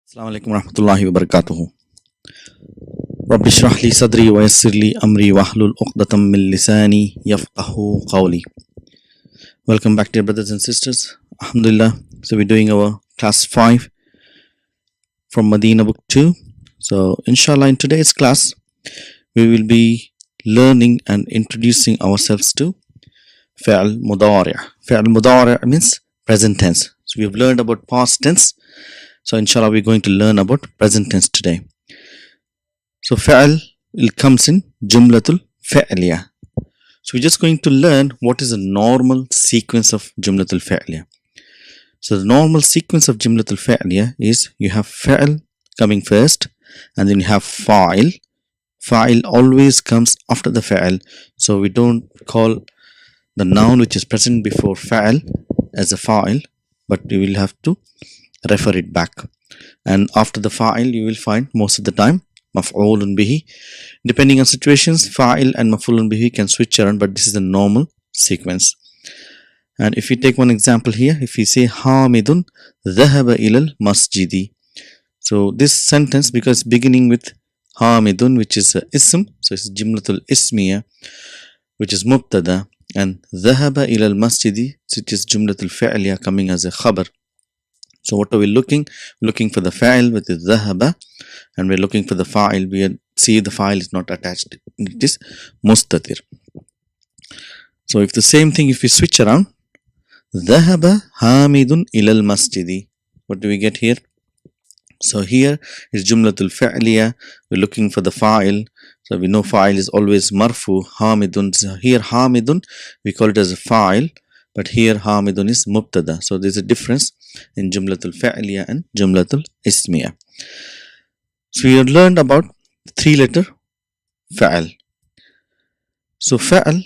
السلام عليكم ورحمة الله وبركاته. رب اشرح لي صدري ويسر لي أمري واحلل عقدة من لساني يفقه قولي. Welcome back, dear brothers and sisters. Alhamdulillah. So we're doing our class 5 from Madina book 2. So inshallah, in today's class we will be learning and introducing ourselves to فعل مضارع. فعل مضارع means present tense. So we have learned about past tense. So inshallah we're going to learn about present tense today. So فعل comes in jumlatul fa'liya. So we're just going to learn what is the normal sequence of jumlatul fa'liya. So the normal sequence of jumlatul fa'liya is you have fa'l coming first and then you have fa'il. Fa'il always comes after the fa'il. So we don't call the noun which is present before fa'il as a fa'il, but we will have to refer it back. And after the fa'il you will find most of the time maf'ulun bihi. Depending on situations, fa'il and maf'ulun bihi can switch around, but this is the normal sequence. And if we take one example here, if we say Hamidun dhahaba ilal masjidi. So this sentence, because beginning with Hamidun, which is ism, so it's jumlatul ismiya, which is mubtada, and dhahaba ilal masjidi, which is jumlatul fa'liya coming as a khabar. So what are we looking? Looking for the fa'il with the dhahaba, and we're looking for the fa'il. We see the fa'il is not attached. It is mustatir. So if the same thing, if we switch around, dhahaba hamidun ilal masjidi. What do we get here? So here is jumlatul fa'liya. We're looking for the fa'il. So we know fa'il is always marfu, hamidun. So here hamidun, we call it as a fa'il. But here hamidun is mubtada. So there's a difference in jumlatul fa'liya and jumlatul ismiya. So we have learned about 3-letter fa'al. So fa'al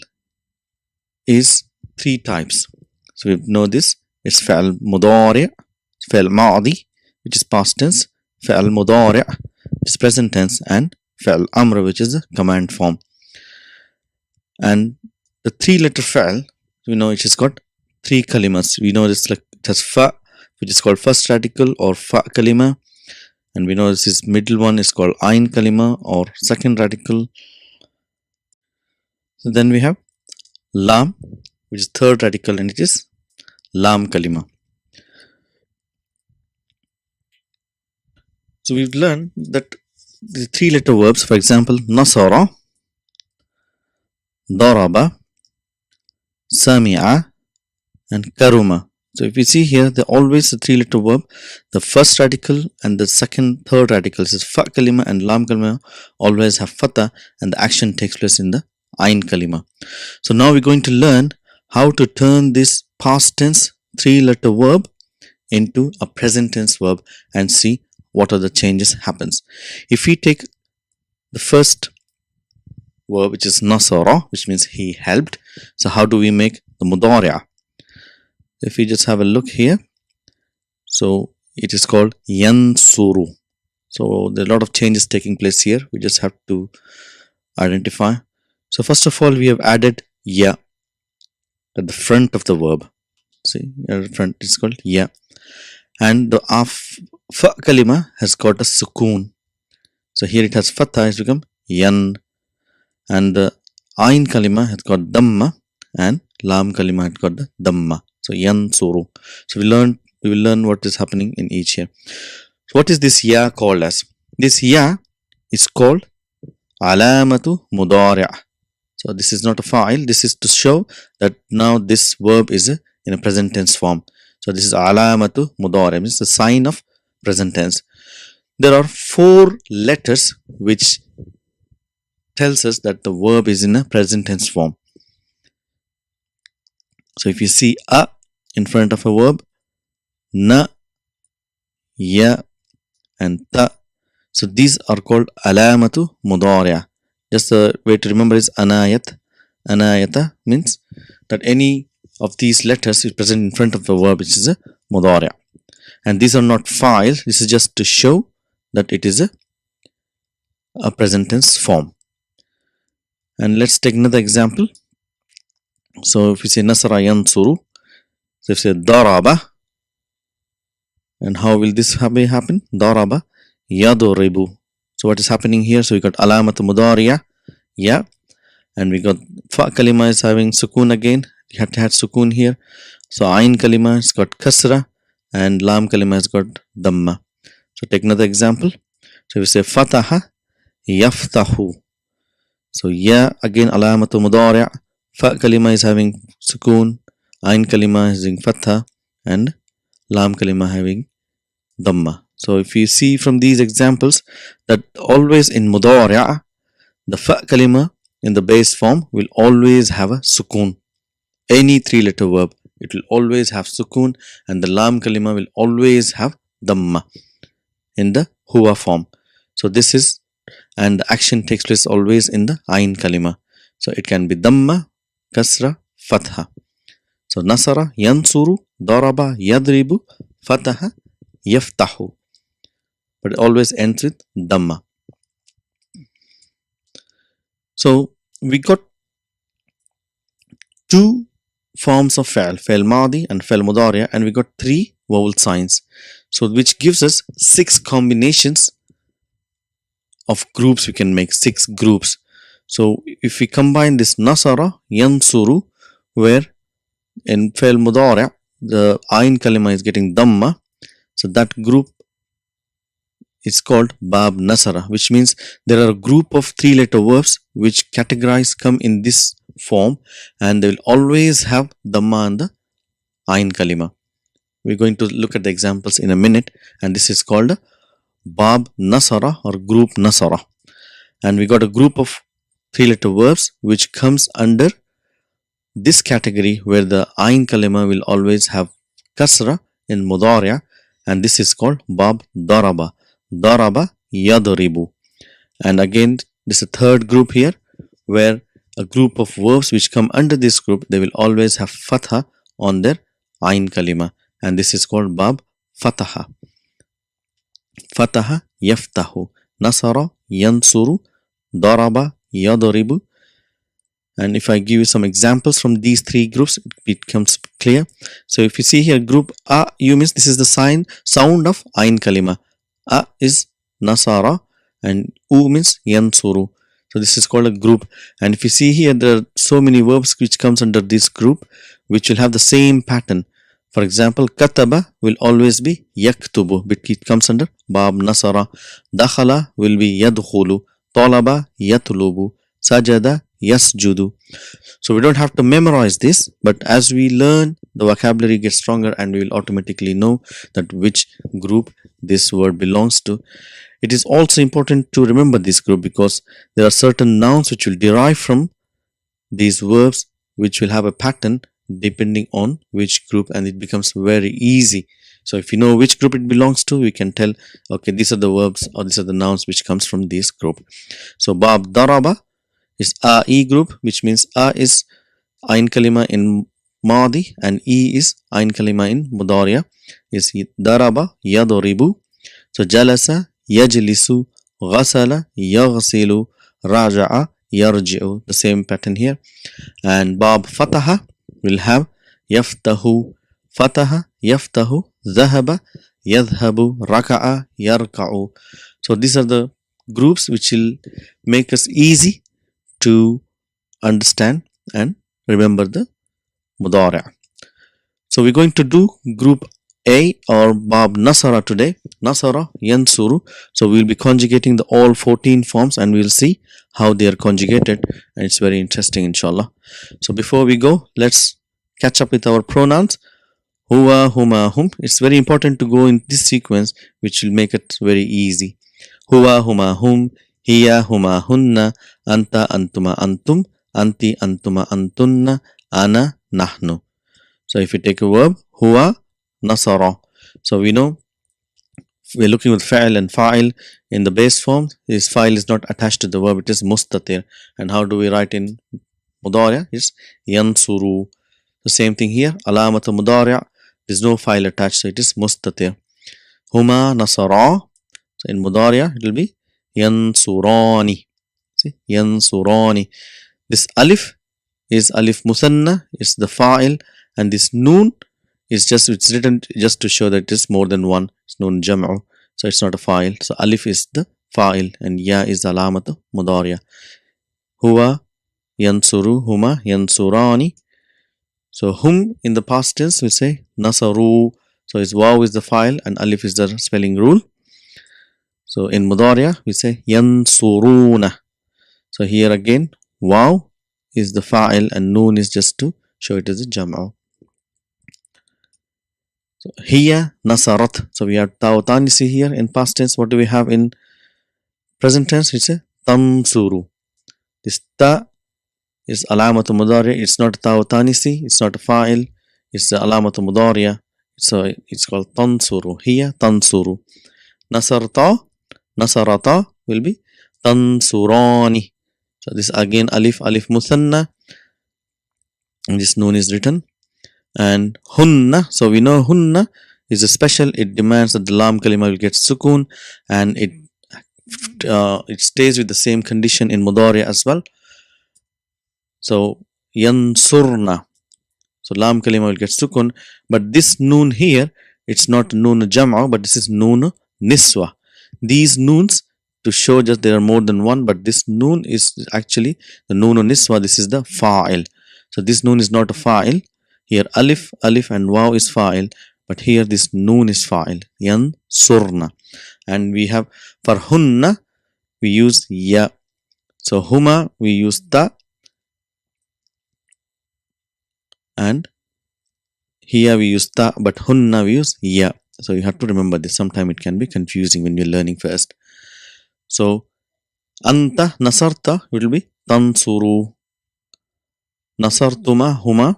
is 3 types. So we know this. It's fa'al mudari', fa'al ma'adi, which is past tense, fa'al mudari', which is present tense, and fa'al amr, which is the command form. And the 3-letter fa'al, we know it has got 3 kalimas. We know this, like it has fa, which is called first radical or fa kalima, and we know this is middle one is called ain kalima or second radical. So then we have lam, which is third radical, and it is lam kalima. So we've learned that the 3-letter verbs, for example, nasara, daraba, sami'a, and karuma. So if we see here, they're always a 3-letter verb. The first radical and the second, third radical is fa kalima and lam kalima always have fatha, and the action takes place in the ain kalima. So now we're going to learn how to turn this past tense 3-letter verb into a present tense verb and see what are the changes happens. If we take the first verb, which is nasara, which means he helped. So how do we make the mudari'ah? If we just have a look here, so it is called yansuru. So there are a lot of changes taking place here. We just have to identify. So first of all, we have added ya at the front of the verb. See, at the front is called ya, and the fa kalima has got a sukoon. So here it has fatha, has become yan, and the ain kalima has got damma, and lam kalima has got the damma. So yansuru. So we will learn what is happening in each here. So what is this ya called as? This ya is called alamatu mudari'. So this is not a fa'il. This is to show that now this verb is in a present tense form. So this is alamatu mudari', means the sign of present tense. There are 4 letters which tells us that the verb is in a present tense form. So if you see a in front of a verb, na, ya, and ta, so these are called alamatu mudari'ah. Just the way to remember is anayat. Anayata means that any of these letters is present in front of the verb, which is a mudari'. And these are not files. This is just to show that it is a present tense form. And let's take another example. So if we say nasara yansuru, so if we say daraba, And how will this happen? Daraba yadribu. So what is happening here? So we got alamat mudariya, ya, and we got fa kalima is having sukun again. We have to have sukun here. So ain kalima has got kasra and lam kalima has got damma. So take another example. So we say fataha yaftahu. So ya again alamatu mudari', fa kalima is having sukun, ain kalima is having fatha, and lam kalima having damma. So if you see from these examples that always in mudari', the fa kalima in the base form will always have a sukun. Any three-letter verb, it will always have sukun, and the lam kalima will always have damma in the huwa form. So this is, and the action takes place always in the ain kalima. So it can be damma, kasra, fatha. So nasara, yansuru, daraba, yadribu, fataha, yaftahu. But it always ends with damma. So we got two forms of fa'al madi and fa'al mudari', and we got three vowel signs. So which gives us 6 combinations of groups. We can make 6 groups. So if we combine this nasara, yansuru, where in fa'al mudari' the ain kalima is getting damma, so that group is called bab nasara, which means there are a group of 3-letter verbs which categorize come in this form, and they will always have damma and the ain kalima. We're going to look at the examples in a minute, and this is called bab nasara or group nasara. And we got a group of 3-letter verbs which comes under this category where the ain kalima will always have kasra in mudari', and this is called bab daraba. Daraba yadribu. And again, this is a third group here where a group of verbs which come under this group, they will always have fatha on their ain kalima, and this is called bab fataha. Fataha yaftahu, nasara yansuru, daraba yadribu. And if I give you some examples from these 3 groups, it becomes clear. So if you see here, group A, you means this is the sound of ain kalima. A is nasara and U means yansuru. So this is called a group. And if you see here, there are so many verbs which comes under this group which will have the same pattern. For example, kataba will always be yaktubu, but it comes under bab nasara. Dakhala will be yadkhulu. Talaba yatlubu. Sajada yasjudu. So we don't have to memorize this, but as we learn, the vocabulary gets stronger and we will automatically know that which group this word belongs to. It is also important to remember this group because there are certain nouns which will derive from these verbs which will have a pattern depending on which group, and it becomes very easy. So if you know which group it belongs to, we can tell, okay, these are the verbs or these are the nouns which comes from this group. So bab daraba is A-E group, which means A is ain kalima in madi and E is ain kalima in mudariya, is daraba yadribu. So jalasa yajlisu, ghasala yaghsilu, raja'a yarji'u, the same pattern here. And bab fataha will have yaftahu, fataha yaftahu, dhahaba yadhhabu, raka'a yarka'u. So these are the groups which will make us easy to understand and remember the mudari'. So we're going to do group A or bab nasara today. Nasara yansuru. So we'll be conjugating the all 14 forms and we'll see how they are conjugated, and it's very interesting, inshallah. So before we go, let's catch up with our pronouns. Huwa, huma, hum. It's very important to go in this sequence, which will make it very easy. Huwa, huma, hum. Hiya, huma, hunna. Anta, antuma, antum. Anti, antuma, antunna. Ana, nahnu. So if you take a verb, huwa, nasara. So we know we're looking with fa'il and fa'il. In the base form, this fa'il is not attached to the verb, it is mustatir. And how do we write in mudari'? It's yansuru. The same thing here, alamatu mudari', there's no fa'il attached, so it is mustatir. Huma nasara. So in mudari' it will be yansurani. See, yansurani. This alif is alif musanna, is the fa'il, and this noon it's written just to show that it is more than one. It's noon jam'u, so it's not a fa'il. So alif is the fa'il and ya is alamatu mudariya. Huwa yansuru, huma yansurani. So hum in the past tense we say nasaru. So it's waw is the fa'il and alif is the spelling rule. So in mudariya we say yansuruna. So here again waw is the fa'il and noon is just to show it as a jam'u. So hiya nasarat. So we have taw tanisi here in past tense. What do we have in present tense? It's a tansuru. This ta is alamatu mudariya. It's not taw tanisi. It's not a fa'il. It's the alamatu mudariya. So it's called tansuru. Hiya tansuru. Nasarta, nasarata will be tansurani. So this again alif muthanna. And this noon is written. And hunna, so we know hunna is a special. It demands that the lam kalima will get sukoon, and it stays with the same condition in mudari as well. So yansurna, so lam kalima will get sukoon, but this noon here, it's not noon jam'u, but this is noon niswa. These noons to show just there are more than one, but this noon is actually the noon niswa. This is the fa'il. So this noon is not a fa'il. Here alif and waw is fa'il, but here this noon is fa'il. Yansurna. And we have for hunna we use ya. So huma we use ta, and here we use ta, but hunna we use ya. So you have to remember this. Sometimes it can be confusing when you're learning first. So anta nasarta will be tansuru. Nasartuma huma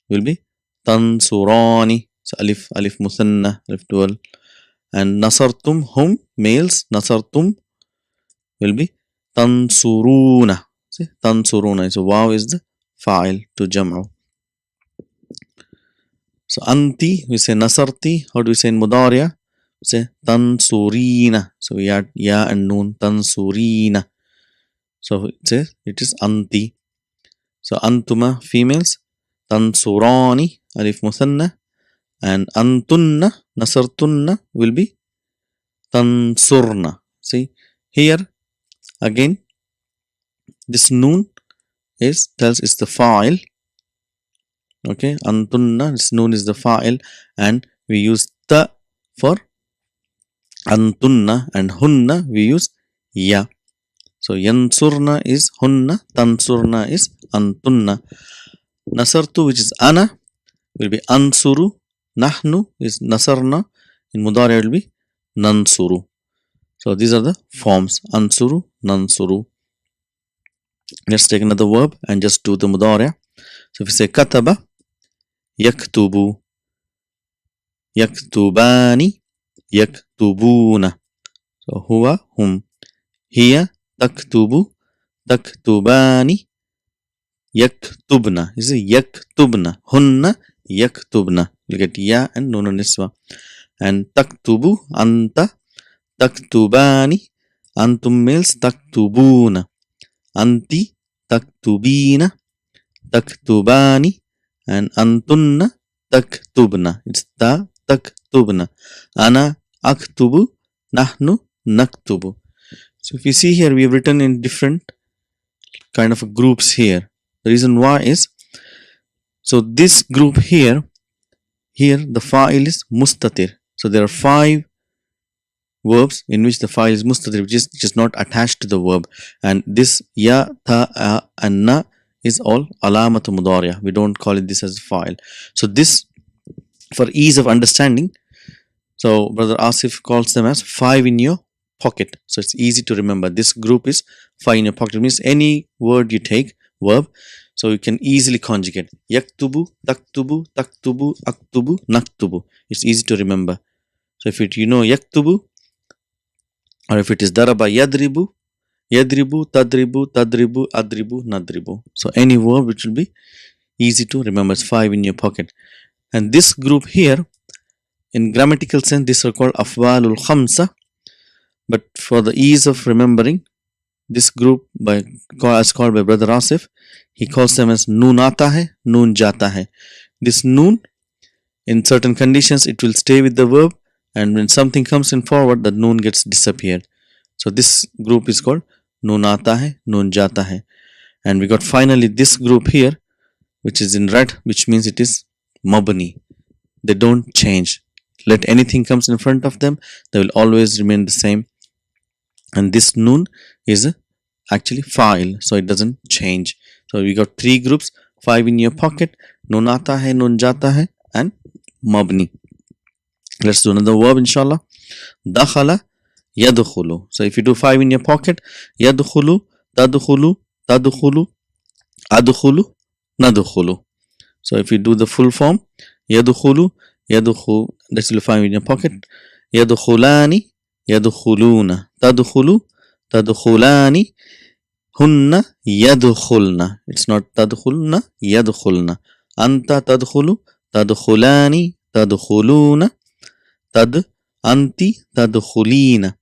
will be tansurani. So alif muthanna, alif dual. And nasartum hum males, nasartum will be tansuruna. See, tansuruna. So waw is the fa'il to jam'u. So anti we say nasarti. How do we say in mudariya? We say tansurina. So we add ya and noon, tansurina. So it is anti. So antuma females, tansurani alif muthanna, and antunna nasartunna will be tansurna. See here again this noon tells it's the fa'il. Okay, antunna, this noon is the fa'il, and we use ta for antunna, and hunna we use ya. So yansurna is hunna, tansurna is antunna. Nasartu, which is ana, will be ansuru. Nahnu is nasarna. In mudari will be nansuru. So these are the forms: ansuru, nansuru. Let's take another verb and just do the mudari. So if we say kataba, yaktubu, yaktubani, yaktubuna. So huwa, hum. Hiya taktubu, taktubani, yaktubna. This is yaktubna. Hunna yaktubna. You get ya and nun niswa. And taktubu, anta, taktubani, antum males, taktubuna. Anti, taktubina, taktubani, and antunna, taktubna. It's ta, taktubna. Ana, aktubu, nahnu, naktubu. So if you see here, we have written in different kind of groups here. The reason why is, so this group here the fa'il is mustatir. So there are 5 verbs in which the fa'il is mustatir, which is not attached to the verb. And this ya, ta, a, and na is all alamatu mudariya. We don't call it this as fa'il. So this, for ease of understanding, so Brother Asif calls them as 5 in your pocket. So it's easy to remember. This group is 5 in your pocket. It means any word you take, verb, so you can easily conjugate. Yaktubu, taktubu, taktubu, aktubu, naktubu. It's easy to remember. So if you know yaktubu, or if it is daraba, yadribu, yadribu, tadribu, tadribu, adribu, nadribu. So any verb which will be easy to remember. It's 5 in your pocket. And this group here, in grammatical sense, these are called afwalul khamsa. But for the ease of remembering, this group as called by Brother Asif, he calls them as noon aata hai, noon jata hai. This noon In certain conditions, it will stay with the verb, and when something comes in forward, the noon gets disappeared. So this group is called noon aata hai, noon jata hai. And we got finally this group here, which is in red, which means it is mabni. They don't change. Let anything comes in front of them, they will always remain the same. And this noon is actually fa'il, so it doesn't change. So we got three groups, 5 in your pocket, noon aata hai, noon jata hai, and mabni. Let's do another verb, inshallah. Dakhala yadkhulu. So if you do 5 in your pocket, yadkhulu, tadkhulu, tadkhulu, adkhulu, nadkhulu. So if you do the full form, yadkhulu, yadkhulu, that's will 5 in your pocket. Yadkhulani, yadkhuluna, tadkhulu, tadkhulani, hunna yadkhulna. It's not tadkhulna, yadkhulna. Anta tadkhulu, tadkhulani, tadkhuluna, anti tadkhulina,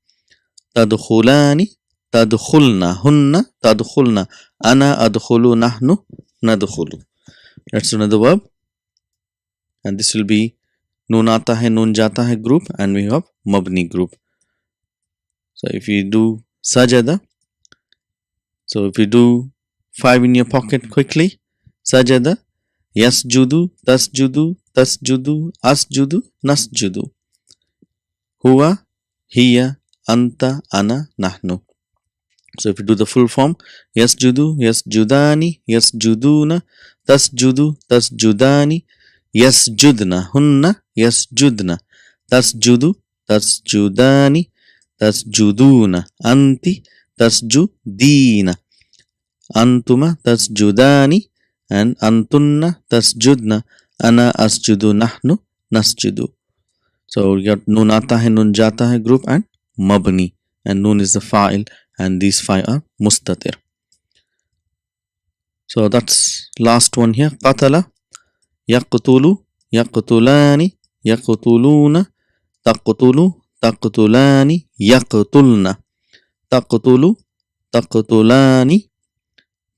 tadkhulani, tadkhulna, hunna tadkhulna, ana adkhulu, nahnu nadkhulu. Let's do another verb, and this will be noon aata hai, noon jata hai group, and we have mabni group. So if you do sajada, so if you do 5 in your pocket quickly, sajada, yasjudu, tasjudu, tasjudu, asjudu, nasjudu, huwa, hiya, anta, ana, nahnu. So if you do the full form, yasjudu, yasjudani, yasjuduna, tasjudu, tasjudani, yasjudna, hunna yasjudna, tasjudu, tasjudani, tasjuduna, anti tasjudina, antuma tasjudani, and antunna tasjudna, ana asjudu, nahnu nasjudu. So we got noon aata hai, noon jata hai group, and mabni, and noon is the fa'il, and these 5 are mustatir. So that's last one here. Qatala, yaqtulu, yaqtulani, yaqtuluna, taqtulu, taqtulani, yaqtulna, taqtulu, taqtulani,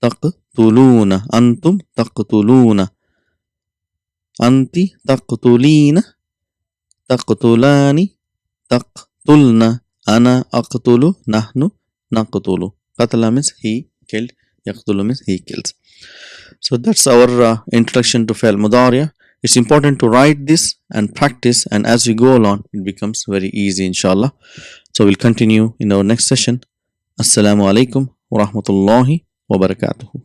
taqtuluna, antum taqtuluna, anti taqtulina, taqtulani, taqtulna, ana aqtulu, nahnu naqtulu. Qatala means he killed, yaqtulu means he kills. So that's our introduction to fi'l mudari'. It's important to write this and practice, and as we go along, it becomes very easy, inshallah. So we'll continue in our next session. Assalamu alaikum wa rahmatullahi wa barakatuhu.